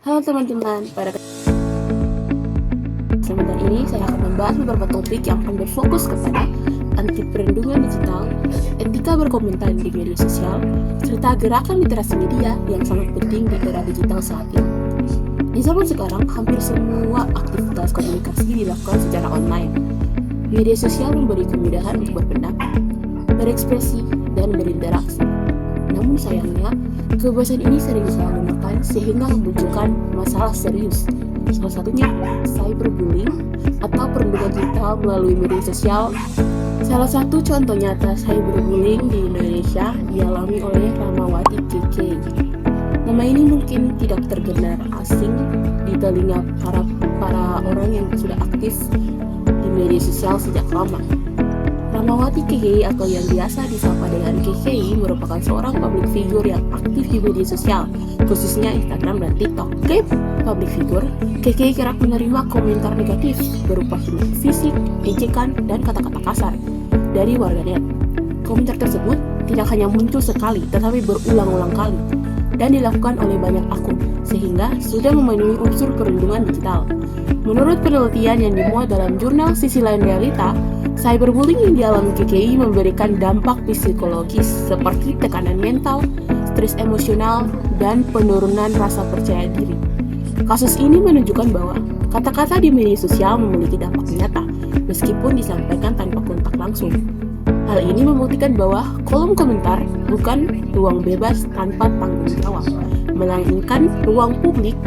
Halo teman-teman, pada kesempatan ini saya akan membahas beberapa topik yang akan berfokus kepada anti perlindungan digital, etika berkomentar di media sosial, serta gerakan literasi media yang sangat penting di era digital saat ini. Di zaman sekarang, hampir semua aktivitas komunikasi dilakukan secara online. Media sosial memberi kemudahan untuk berpendapat, berekspresi, dan berinteraksi. Namun sayangnya, kebebasan ini sering disalahgunakan sehingga memunculkan masalah serius. Salah satunya cyberbullying atau perundungan digital melalui media sosial. Salah satu contoh nyata cyberbullying di Indonesia dialami oleh Rahmawati KK. Nama ini mungkin tidak terdengar asing di telinga para orang yang sudah aktif di media sosial sejak lama. Rahmawati KK atau yang biasa disapa dengan KK merupakan seorang public figure yang aktif di media sosial, khususnya Instagram dan TikTok. Sebagai public figure, KK kerap menerima komentar negatif berupa hinaan fisik, ejekan, dan kata-kata kasar dari warganet. Komentar tersebut tidak hanya muncul sekali, tetapi berulang-ulang kali dan dilakukan oleh banyak akun, sehingga sudah memenuhi unsur perlindungan digital. Menurut penelitian yang dimuat dalam jurnal Sisi Lain Realita, cyberbullying yang dialami KKI memberikan dampak psikologis seperti tekanan mental, stres emosional, dan penurunan rasa percaya diri. Kasus ini menunjukkan bahwa kata-kata di media sosial memiliki dampak nyata, meskipun disampaikan tanpa kontak langsung. Hal ini membuktikan bahwa kolom komentar bukan ruang bebas tanpa tanggung jawab, melainkan ruang publik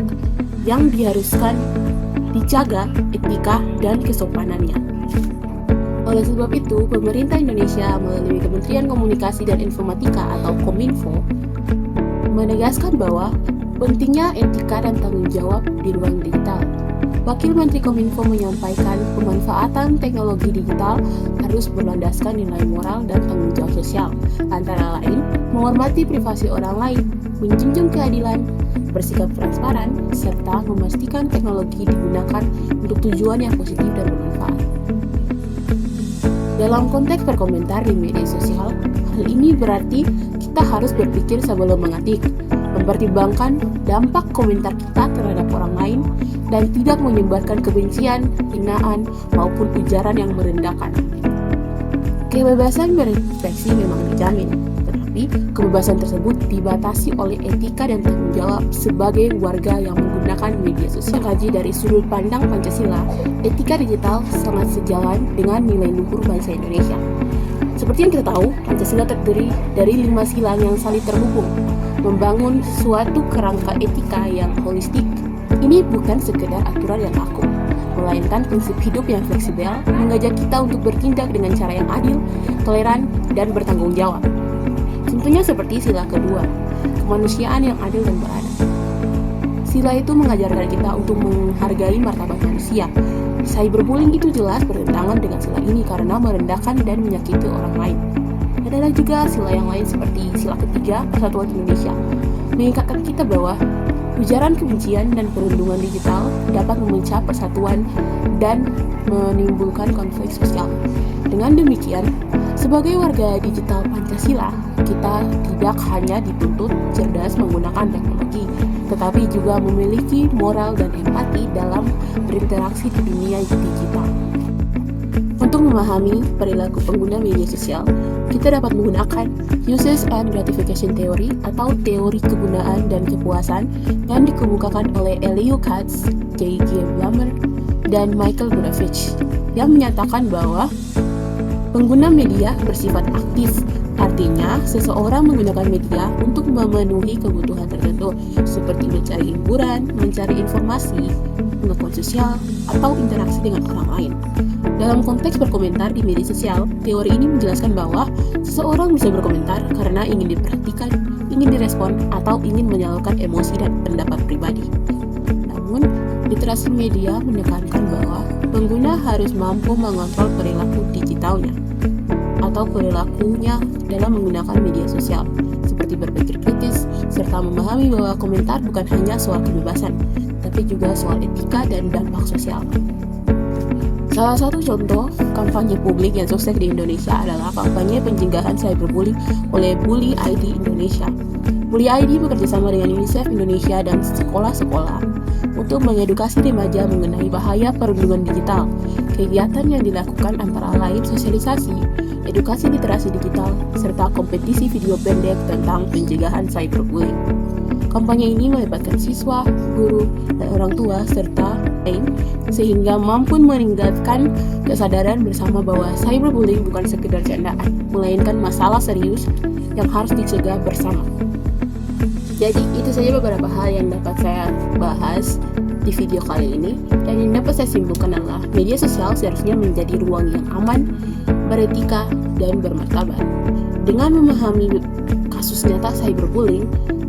yang diharuskan dijaga etika dan kesopanannya. Oleh sebab itu, pemerintah Indonesia melalui Kementerian Komunikasi dan Informatika atau Kominfo menegaskan bahwa pentingnya etika dan tanggung jawab di ruang digital. Wakil Menteri Kominfo menyampaikan pemanfaatan teknologi digital harus berlandaskan nilai moral dan tanggung jawab sosial, antara lain menghormati privasi orang lain, menjunjung keadilan, bersikap transparan, serta memastikan teknologi digunakan untuk tujuan yang positif dan bermanfaat. Dalam konteks berkomentar di media sosial, hal ini berarti kita harus berpikir sebelum mengetik, mempertimbangkan dampak komentar kita terhadap orang lain, dan tidak menyebarkan kebencian, hinaan, maupun ujaran yang merendahkan. Kebebasan berekspresi memang dijamin, tetapi kebebasan tersebut dibatasi oleh etika dan tanggung jawab sebagai warga yang menggunakan media sosial. Kaji dari sudut pandang Pancasila, etika digital sangat sejalan dengan nilai luhur bangsa Indonesia. Seperti yang kita tahu, Pancasila terdiri dari 5 sila yang saling terhubung, membangun suatu kerangka etika yang holistik. Ini bukan sekedar aturan yang kaku, melainkan prinsip hidup yang fleksibel, mengajak kita untuk bertindak dengan cara yang adil, toleran, dan bertanggung jawab. Contohnya seperti sila kedua, kemanusiaan yang adil dan beradab. Sila itu mengajarkan kita untuk menghargai martabat manusia. Cyberbullying itu jelas bertentangan dengan sila ini karena merendahkan dan menyakiti orang lain. Ada juga sila yang lain seperti sila ketiga, Persatuan Indonesia, mengingatkan kita bahwa ujaran kebencian dan perundungan digital dapat memecah persatuan dan menimbulkan konflik sosial. Dengan demikian, sebagai warga digital Pancasila, kita tidak hanya dituntut cerdas menggunakan teknologi, tetapi juga memiliki moral dan empati dalam berinteraksi di dunia digital. Untuk memahami perilaku pengguna media sosial, kita dapat menggunakan Usage and Gratification Theory atau teori kegunaan dan kepuasan yang dikemukakan oleh Elio Katz, J.G. Blumer, dan Michael Budovich yang menyatakan bahwa pengguna media bersifat aktif. Artinya, seseorang menggunakan media untuk memenuhi kebutuhan tertentu seperti mencari hiburan, mencari informasi, pengetahuan sosial, atau interaksi dengan orang lain. Dalam konteks berkomentar di media sosial, teori ini menjelaskan bahwa seseorang bisa berkomentar karena ingin diperhatikan, ingin direspon, atau ingin menyalurkan emosi dan pendapat pribadi. Namun, literasi media menekankan bahwa pengguna harus mampu mengontrol perilaku digitalnya atau perilakunya dalam menggunakan media sosial, seperti berpikir kritis, serta memahami bahwa komentar bukan hanya soal kebebasan, tapi juga soal etika dan dampak sosial. Salah satu contoh kampanye publik yang sukses di Indonesia adalah kampanye pencegahan cyberbullying oleh Bully ID Indonesia. Bully ID bekerjasama dengan UNICEF Indonesia dan sekolah-sekolah untuk mengedukasi remaja mengenai bahaya perundungan digital. Kegiatan yang dilakukan antara lain sosialisasi, edukasi literasi digital, serta kompetisi video pendek tentang pencegahan cyberbullying. Kampanye ini melibatkan siswa, guru, dan orang tua, serta lain, sehingga mampu meningkatkan kesadaran bersama bahwa cyberbullying bukan sekedar candaan, melainkan masalah serius yang harus dicegah bersama. Jadi itu saja beberapa hal yang dapat saya bahas di video kali ini, dan yang dapat saya simpulkan adalah media sosial seharusnya menjadi ruang yang aman, beretika, dan bermartabat. Dengan memahami kasus nyata cyberbullying,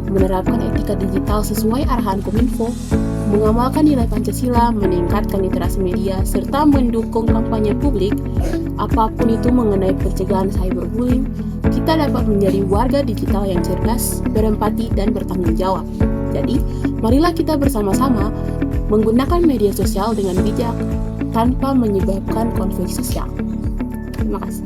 menerapkan etika digital sesuai arahan Kominfo, mengamalkan nilai Pancasila, meningkatkan literasi media, serta mendukung kampanye publik, apapun itu mengenai pencegahan cyberbullying, kita dapat menjadi warga digital yang cerdas, berempati, dan bertanggung jawab. Jadi, marilah kita bersama-sama menggunakan media sosial dengan bijak tanpa menyebabkan konflik sosial. Terima kasih.